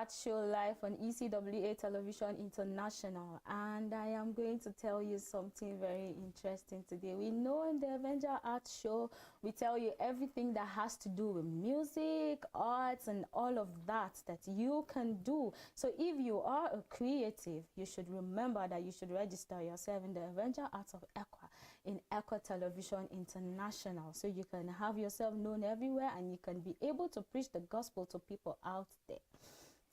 Art Show live on ECWA Television International, and I am going to tell you something very interesting today. We know in the Evangel Art Show, we tell you everything that has to do with music, arts, and all of that you can do. So if you are a creative, you should remember that you should register yourself in the Evangel Arts of Equa in Equa Television International, so you can have yourself known everywhere and you can be able to preach the gospel to people out there.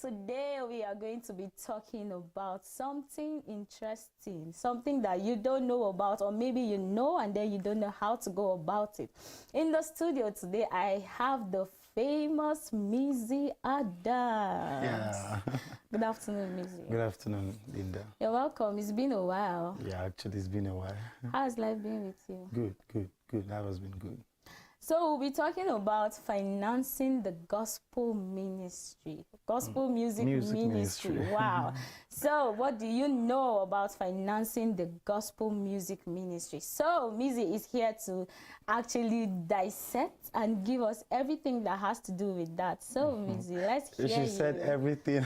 Today we are going to be talking about something interesting, something that you don't know about, or maybe you know and then you don't know how to go about it. In the studio today, I have the famous Mizzy Adams. Yeah. Good afternoon, Mizzy. Good afternoon, Linda. You're welcome. It's been a while. Yeah, actually, it's been a while. How's life been with you? Good. That has been good. So we'll be talking about financing the gospel ministry, gospel music ministry. Wow. So what do you know about financing the gospel music ministry? So Mizzy is here to actually dissect and give us everything that has to do with that. So Mizzy, let's hear you. She said everything.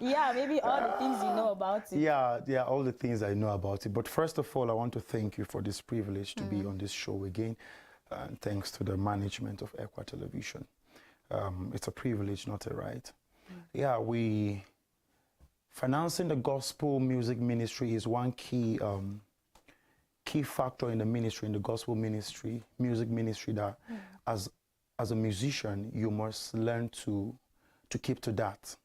Yeah, maybe all the things you know about it. Yeah, all the things I know about it. But first of all, I want to thank you for this privilege to be on this show again. And thanks to the management of Equa Television. It's a privilege, not a right. Yeah, financing the gospel music ministry is one key factor in the ministry, in the gospel ministry, music ministry, that as a musician, you must learn to keep to that.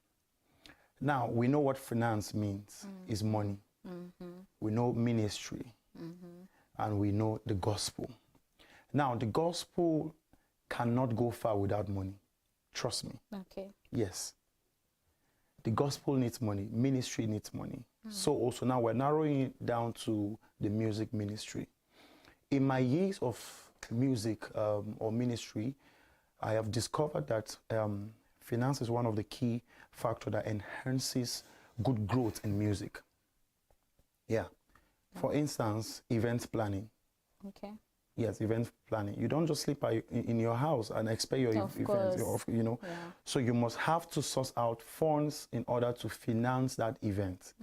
Now, we know what finance means, is money. We know ministry, and we know the gospel. Now, the gospel cannot go far without money. Trust me. Okay. Yes. The gospel needs money. Ministry needs money. So also now we're narrowing it down to the music ministry. In my years of music or ministry, I have discovered that finance is one of the key factors that enhances good growth in music. Yeah. For instance, event planning. Okay. Yes, event planning. You don't just sleep in your house and expect your events, you know. Yeah. So you must have to source out funds in order to finance that event,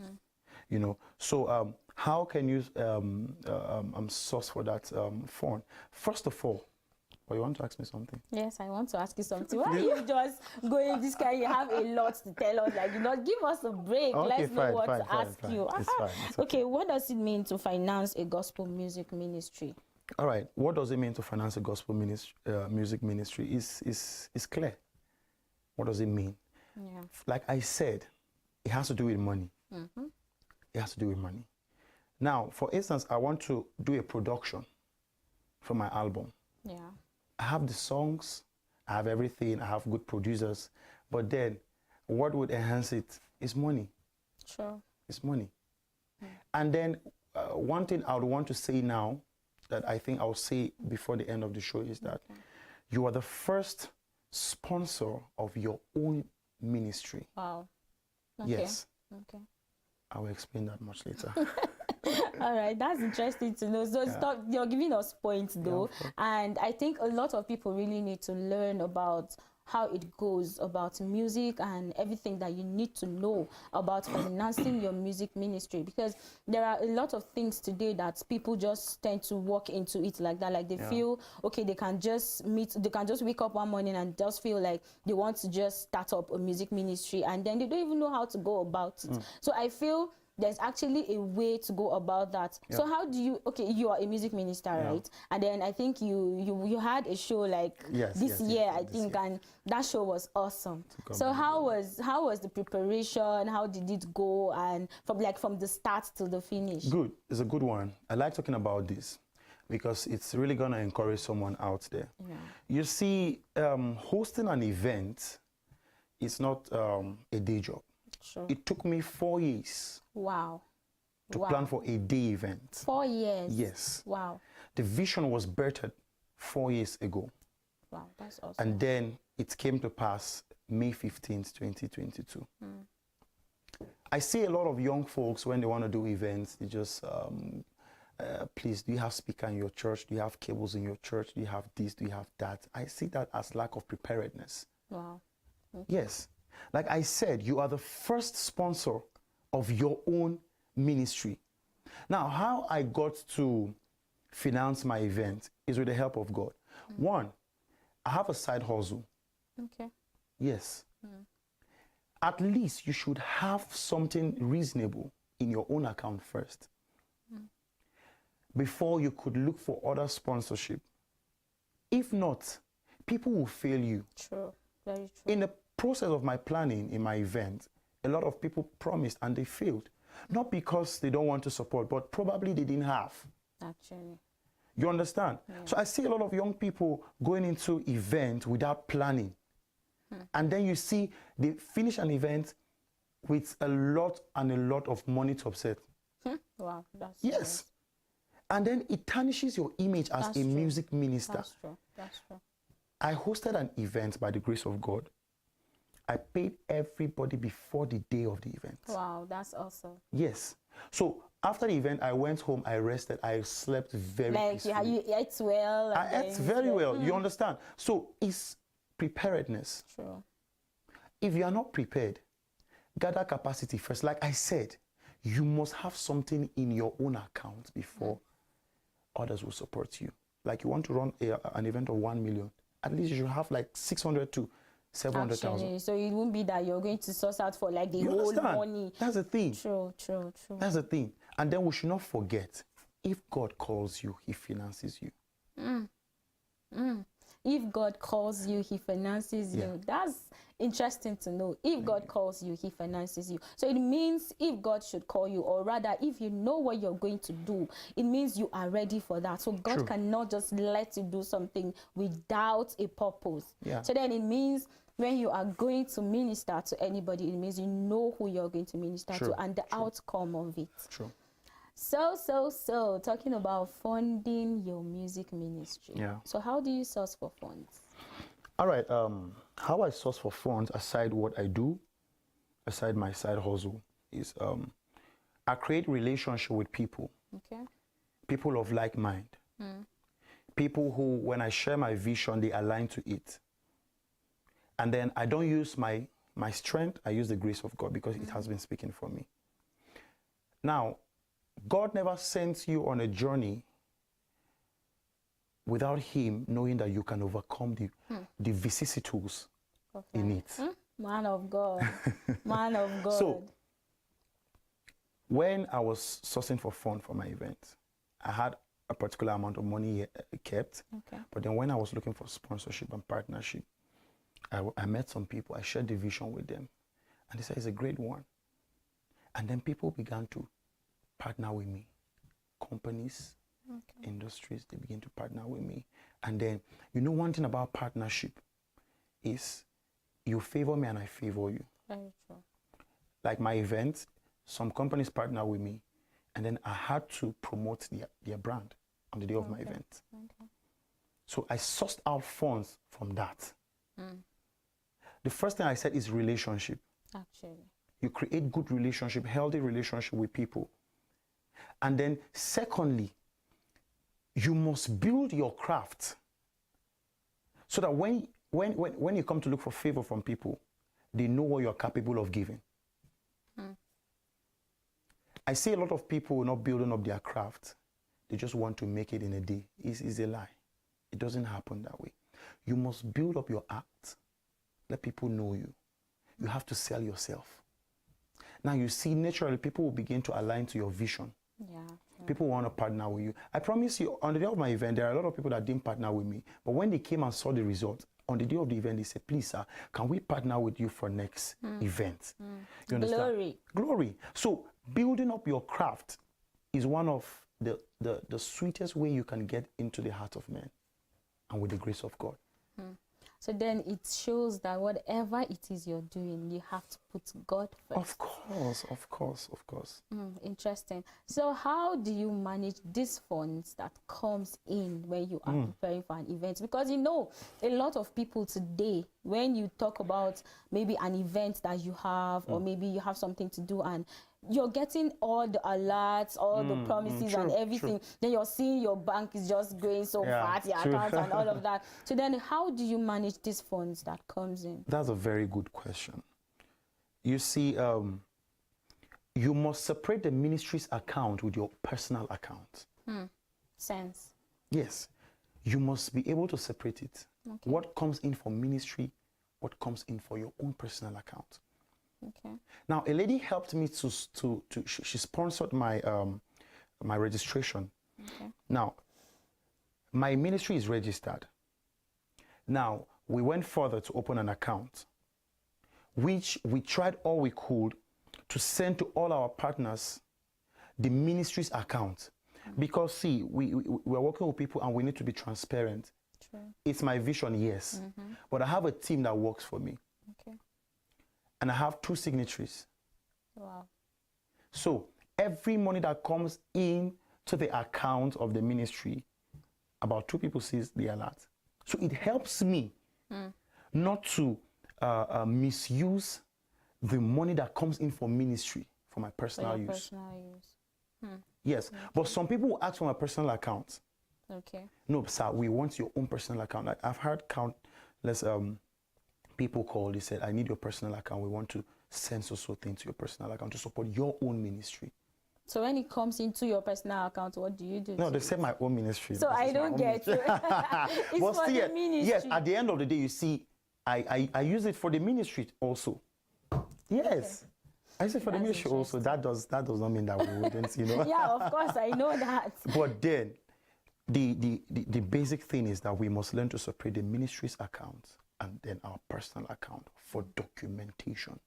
you know. So how can you source for that fund? First of all, you want to ask me something? Yes, I want to ask you something. Why are you just going this guy? You have a lot to tell us. Like, you know, give us a break. Okay, Let's know what to ask you. It's fine. It's okay, what does it mean to finance a gospel music ministry? All right. What does it mean to finance a gospel music ministry? Is clear. What does it mean? Yeah. Like I said, it has to do with money. It has to do with money. Now, for instance, I want to do a production for my album. Yeah. I have the songs, I have everything, I have good producers, but then what would enhance it is money. Sure. It's money. And then one thing I would want to say now, that I think I'll say before the end of the show, is that you are the first sponsor of your own ministry. Wow. Okay. Yes. Okay. I will explain that much later. All right, that's interesting to know. So stop, you're giving us points though, and I think a lot of people really need to learn about how it goes about music and everything that you need to know about financing your music ministry, because there are a lot of things today that people just tend to walk into it like that. Like they feel, okay, they can just wake up one morning and just feel like they want to just start up a music ministry, and then they don't even know how to go about it. So I feel there's actually a way to go about that. So how do you, you are a music minister, right? And then I think you had a show like this year, I think, and that show was awesome. So how was the preparation? How did it go? And from the start to the finish? Good. It's a good one. I like talking about this because it's really going to encourage someone out there. Yeah. You see, hosting an event is not a day job. Sure. It took me 4 years. Wow. To plan for a day event. 4 years? Yes. Wow. The vision was birthed 4 years ago. Wow, that's awesome. And then it came to pass May 15th, 2022. I see a lot of young folks when they want to do events, they just, please, do you have speaker in your church? Do you have cables in your church? Do you have this? Do you have that? I see that as lack of preparedness. Wow. Okay. Yes. Like I said, you are the first sponsor of your own ministry. Now, how I got to finance my event is with the help of God. One, I have a side hustle. Okay. Yes. At least you should have something reasonable in your own account first before you could look for other sponsorship. If not, people will fail you. True. Very true. In the process of my planning in my event, a lot of people promised and they failed. Not because they don't want to support, but probably they didn't have. Actually. You understand? Yeah. So I see a lot of young people going into events without planning. And then you see they finish an event with a lot of money to upset. Wow, that's Yes. nice. And then it tarnishes your image as That's a true. music minister. That's true. That's true. I hosted an event by the grace of God. I paid everybody before the day of the event. Wow, that's awesome. Yes. So after the event, I went home, I rested, I slept very Like peacefully. you ate well. I and ate then very you well. slept. You understand? So it's preparedness. True. If you are not prepared, gather capacity first. Like I said, you must have something in your own account before others will support you. Like you want to run an event of 1 million, at least you should have like 600 to 700,000. Actually, so it won't be that you're going to source out for like the You whole understand? money. That's the thing. True. That's the thing. And then we should not forget, if God calls you, he finances you. If God calls you, he finances you. Yeah. That's interesting to know. If God calls you, he finances you. So it means if God should call you, or rather, if you know what you're going to do, it means you are ready for that. So God True. cannot just let you do something without a purpose. Yeah. So then it means when you are going to minister to anybody, it means you know who you're going to minister True. to and the outcome of it. True. So, talking about funding your music ministry. Yeah. So how do you source for funds? All right. How I source for funds, aside what I do, aside my side hustle, is I create relationship with people, Okay. people of like mind, people who, when I share my vision, they align to it. And then I don't use my strength, I use the grace of God because it has been speaking for me. Now, God never sends you on a journey without him knowing that you can overcome the vicissitudes in it. Man of God. Man of God. So, when I was sourcing for fund for my event, I had a particular amount of money kept. Okay. But then when I was looking for sponsorship and partnership, I met some people, I shared the vision with them. And they said, it's a great one. And then people began to partner with me. Companies, industries, they begin to partner with me. And then, you know, one thing about partnership is you favor me and I favor you. Very true. Like my event, some companies partner with me, and then I had to promote their brand on the day of my event. Okay. So I sourced out funds from that. The first thing I said is relationship. Actually. You create good relationship, healthy relationship with people. And then secondly, you must build your craft so that when you come to look for favor from people, they know what you're capable of giving. I see a lot of people not building up their craft. They just want to make it in a day. It's a lie. It doesn't happen that way. You must build up your art. Let people know you. You have to sell yourself. Now you see, naturally, people will begin to align to your vision. Yeah. People want to partner with you. I promise you, on the day of my event, there are a lot of people that didn't partner with me. But when they came and saw the result, on the day of the event, they said, please, sir, can we partner with you for next event? You understand? Glory. Glory. So building up your craft is one of the sweetest way you can get into the heart of men, and with the grace of God. So then it shows that whatever it is you're doing, you have to put God first. Of course. Interesting. So how do you manage these funds that comes in when you are preparing for an event? Because you know, a lot of people today, when you talk about maybe an event that you have, or maybe you have something to do and you're getting all the alerts, all the promises and everything. Then you're seeing your bank is just going so fast, your account and all of that. So then how do you manage these funds that comes in? That's a very good question. you see, you must separate the ministry's account with your personal account. Sense. Yes, you must be able to separate it. Okay. What comes in for ministry, what comes in for your own personal account. Okay. Now, a lady helped me she sponsored my my registration. Okay. Now, my ministry is registered. Now, we went further to open an account, which we tried all we could to send to all our partners the ministry's account. Because, see, we're working with people and we need to be transparent. True. It's my vision, yes. But I have a team that works for me. Okay. And I have 2 signatories. Wow. So every money that comes in to the account of the ministry, about 2 people sees the alert. So it helps me not to misuse the money that comes in for ministry for my personal use. Personal use. Yes, but some people will ask for my personal account. Okay. No, sir, we want your own personal account. Like I've heard countless people call. They said, I need your personal account. We want to send so thing to your personal account to support your own ministry. So when it comes into your personal account, what do you do? No, they said my own ministry. So I don't get it. It's but for see, the ministry. yes, at the end of the day, you see, I use it for the ministry also. Yes. Okay. I use it for the ministry also. That does not mean that we wouldn't, you know. Yeah, of course, I know that. But then the basic thing is that we must learn to separate the ministry's account and then our personal account for documentation.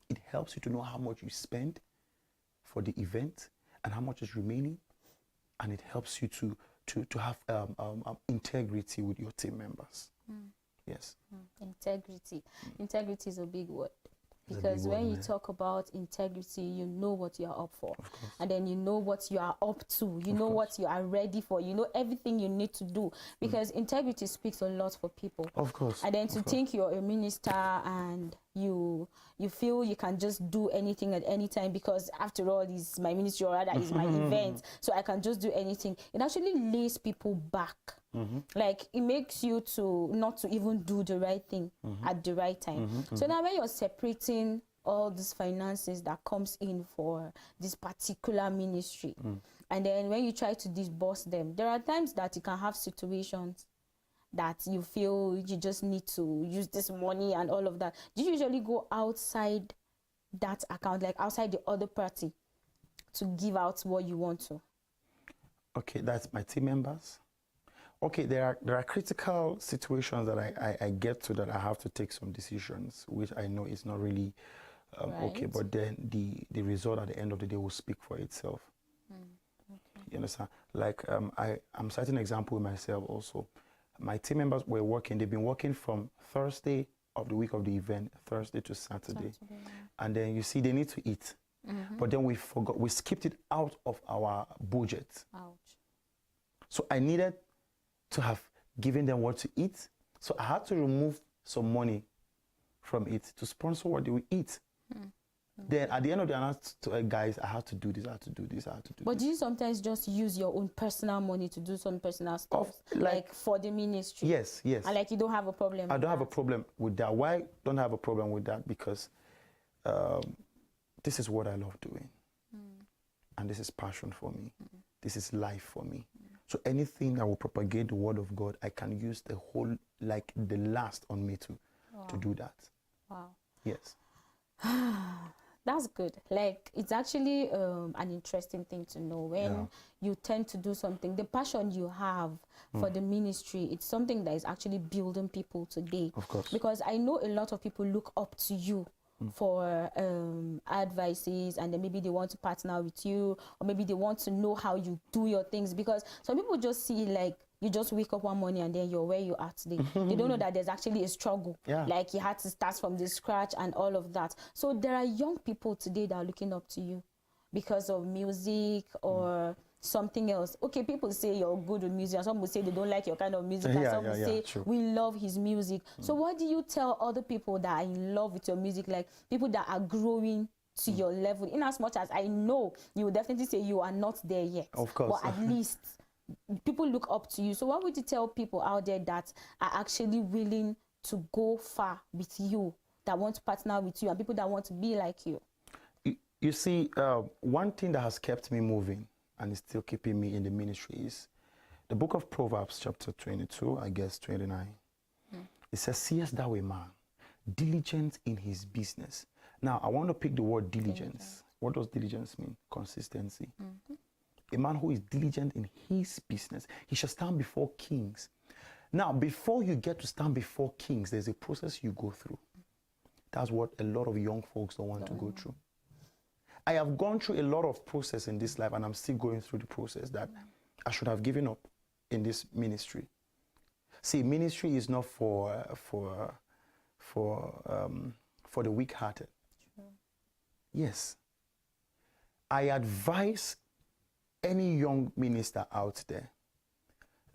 It helps you to know how much you spend for the event and how much is remaining, and it helps you to have integrity with your team members. Yes. Integrity. Integrity is a big word. Because when you talk about integrity, you know what you are up for. And then you know what you are up to. You know what you are ready for. You know everything you need to do. Because integrity speaks a lot for people. Of course. And then to think you're a minister and you feel you can just do anything at any time because after all it's my ministry or rather it's my event. So I can just do anything. It actually lays people back. Like it makes you to not to even do the right thing at the right time. So now when you're separating all these finances that comes in for this particular ministry, and then when you try to disburse them, there are times that you can have situations that you feel you just need to use this money and all of that. Do you usually go outside that account, like outside the other party, to give out what you want to? Okay, that's my team members. Okay, there are critical situations that I get to that I have to take some decisions, which I know is not really okay, but then the result at the end of the day will speak for itself. Okay. You understand? Like I'm citing an example with myself also. My team members were working, they've been working from Thursday of the week of the event, Thursday to Saturday. And then you see they need to eat. But then we skipped it out of our budget. Ouch. So I needed to have given them what to eat. So I had to remove some money from it to sponsor what they will eat. Then at the end of the day, I asked to guys, I have to do this, I have to do this, I have to do this. But do you sometimes just use your own personal money to do some personal stuff? Like for the ministry? Yes, yes. And like you don't have a problem I don't have a problem with that. Why don't I have a problem with that? Because this is what I love doing. And this is passion for me. This is life for me. So anything that will propagate the word of God, I can use the whole, like the last on me to do that. Wow. Yes. That's good. Like it's actually an interesting thing to know when you tend to do something. The passion you have for the ministry, it's something that is actually building people today. Of course. Because I know a lot of people look up to you for advices, and then maybe they want to partner with you, or maybe they want to know how you do your things, because some people just see like you just wake up one morning and then you're where you are today. They don't know that there's actually a struggle. Like you had to start from the scratch and all of that. So there are young people today that are looking up to you because of music or something else. Okay, people say you're good with music, and some will say they don't like your kind of music, and some will say we love his music. So what do you tell other people that are in love with your music, like people that are growing to your level? In as much as I know you will definitely say you are not there yet, of course, but at least people look up to you. So what would you tell people out there that are actually willing to go far with you, that want to partner with you and people that want to be like you? You see, one thing that has kept me moving and is still keeping me in the ministry is the book of Proverbs, chapter 22, I guess 29. It says, seest thou a man diligent in his business. Now, I want to pick the word diligence. What does diligence mean? Consistency. A man who is diligent in his business, he shall stand before kings. Now, before you get to stand before kings, there's a process you go through. That's what a lot of young folks don't want to go through. I have gone through a lot of process in this life, and I'm still going through the process that I should have given up in this ministry. See, ministry is not for the weak-hearted. Yes. I advise any young minister out there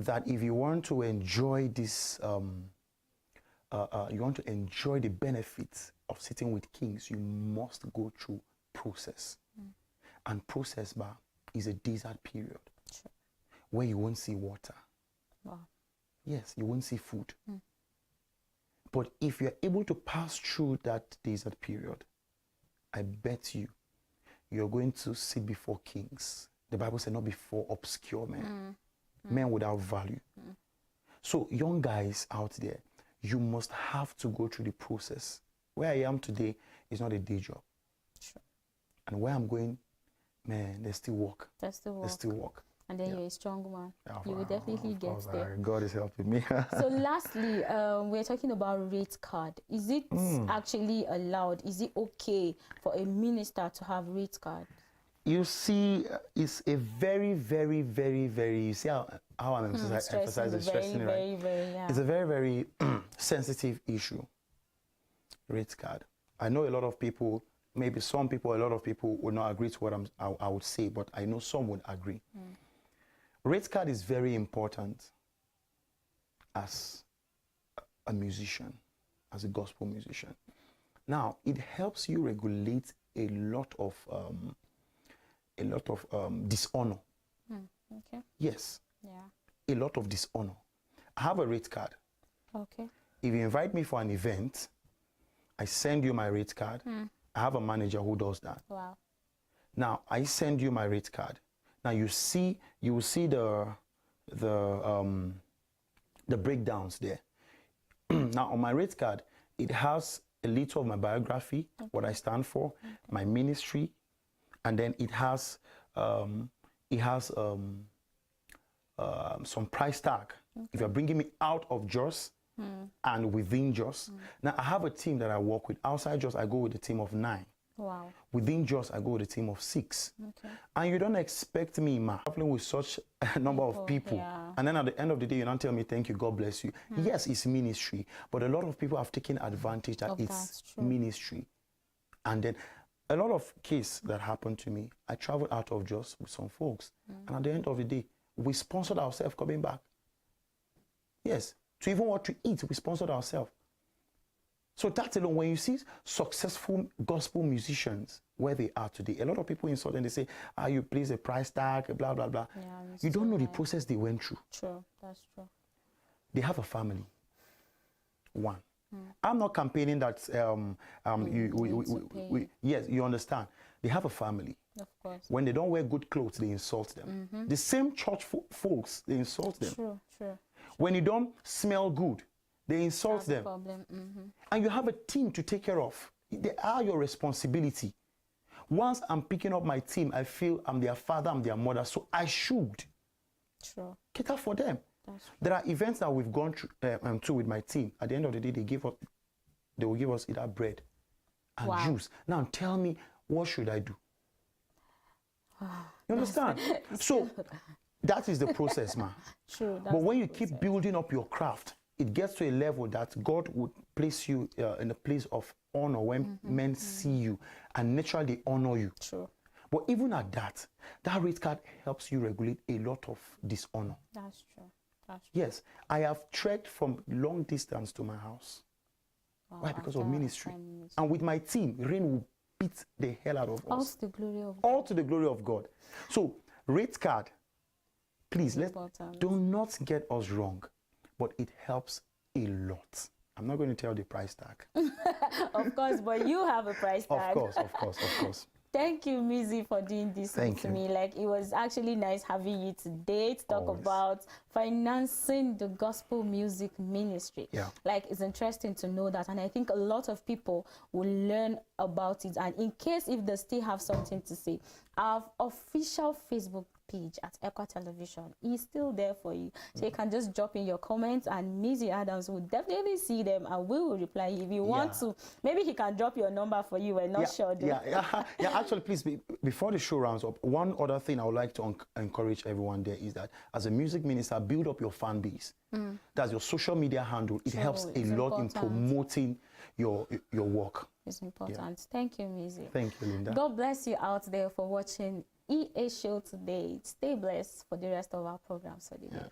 that if you want to enjoy this, you want to enjoy the benefits of sitting with kings, you must go through process. And process bar is a desert period where you won't see water. Wow. Yes, you won't see food. But if you're able to pass through that desert period, I bet you're going to sit before kings. The Bible said not before obscure men. Men without value. So young guys out there, you must have to go through the process. Where I am today is not a day job. And where I'm going, man, there's still work. There's still work. And then you're a strong man. You will definitely get there. God is helping me. So lastly, we're talking about rate card. Is it actually allowed? Is it okay for a minister to have rate card? You see, it's a very, very, very, very, you see how I'm emphasizing stressing it, right? Yeah. It's a very, very sensitive issue. Rate card. I know a lot of people, maybe some people, a lot of people would not agree to what I would say, but I know some would agree. Rate card is very important as a musician, as a gospel musician. Now, it helps you regulate a lot of dishonor. Okay. Yes. Yeah. A lot of dishonor. I have a rate card. Okay. If you invite me for an event, I send you my rate card. I have a manager who does that. Wow. Now, I send you my rate card. Now you will see the breakdowns there. Now on my rate card, it has a little of my biography, what I stand for, my ministry, and then it has some price tag. If you're bringing me out of Jos and within Jos. Now I have a team that I work with. Outside Jos, I go with a team of 9. Wow. Within Jos, I go with a team of 6. Okay. And you don't expect me, traveling with such a number of people. Yeah. And then at the end of the day, you don't tell me, thank you, God bless you. Yes, it's ministry. But a lot of people have taken advantage that it's ministry. And then a lot of cases that happened to me, I traveled out of Jos with some folks. And at the end of the day, we sponsored ourselves coming back. Yes. To even what to eat, we sponsored ourselves. So that alone, when you see successful gospel musicians where they are today, a lot of people insult them. They say, you place a price tag, blah, blah, blah. Yeah, you don't know the process they went through. True, that's true. They have a family. One. I'm not campaigning that, yes, you understand. They have a family. Of course. When they don't wear good clothes, they insult them. The same church folks, they insult them. True. When you don't smell good, they insult That's them. the problem. And you have a team to take care of. They are your responsibility. Once I'm picking up my team, I feel I'm their father, I'm their mother, so I should cater for them. There are events that we've gone through with my team. At the end of the day, they will give us either bread and juice. Now tell me, what should I do? You understand? So that is the process, man. True. But when you keep building up your craft, it gets to a level that God would place you in a place of honor when men see you, and naturally they honor you. True. But even at that rate card helps you regulate a lot of dishonor. That's true. Yes, I have trekked from long distance to my house. Why? Because of ministry. And with my team, rain will beat the hell out of us. All to the glory of God. All to the glory of God. So, rate card, please, do not get us wrong, but it helps a lot. I'm not going to tell the price tag. Of course, but you have a price tag. Of course. Thank you, Mizzy, for doing this with me. Like, it was actually nice having you today to talk about financing the gospel music ministry. Yeah. Like, it's interesting to know that, and I think a lot of people will learn about it. And in case if they still have something to say, our official Facebook page at Equa Television is still there for you, so you can just drop in your comments, and Mizzy Adams will definitely see them and we will reply if you want to. Maybe he can drop your number for you. We're not sure though. Actually, please, before the show rounds up, one other thing I would like to encourage everyone there is that as a music minister, build up your fan base. That's your social media handle. It helps a lot in promoting your work. It's important. Thank you, Mizzy. Thank you, Linda. God bless you out there for watching EA Show today. Stay blessed for the rest of our programs for the day.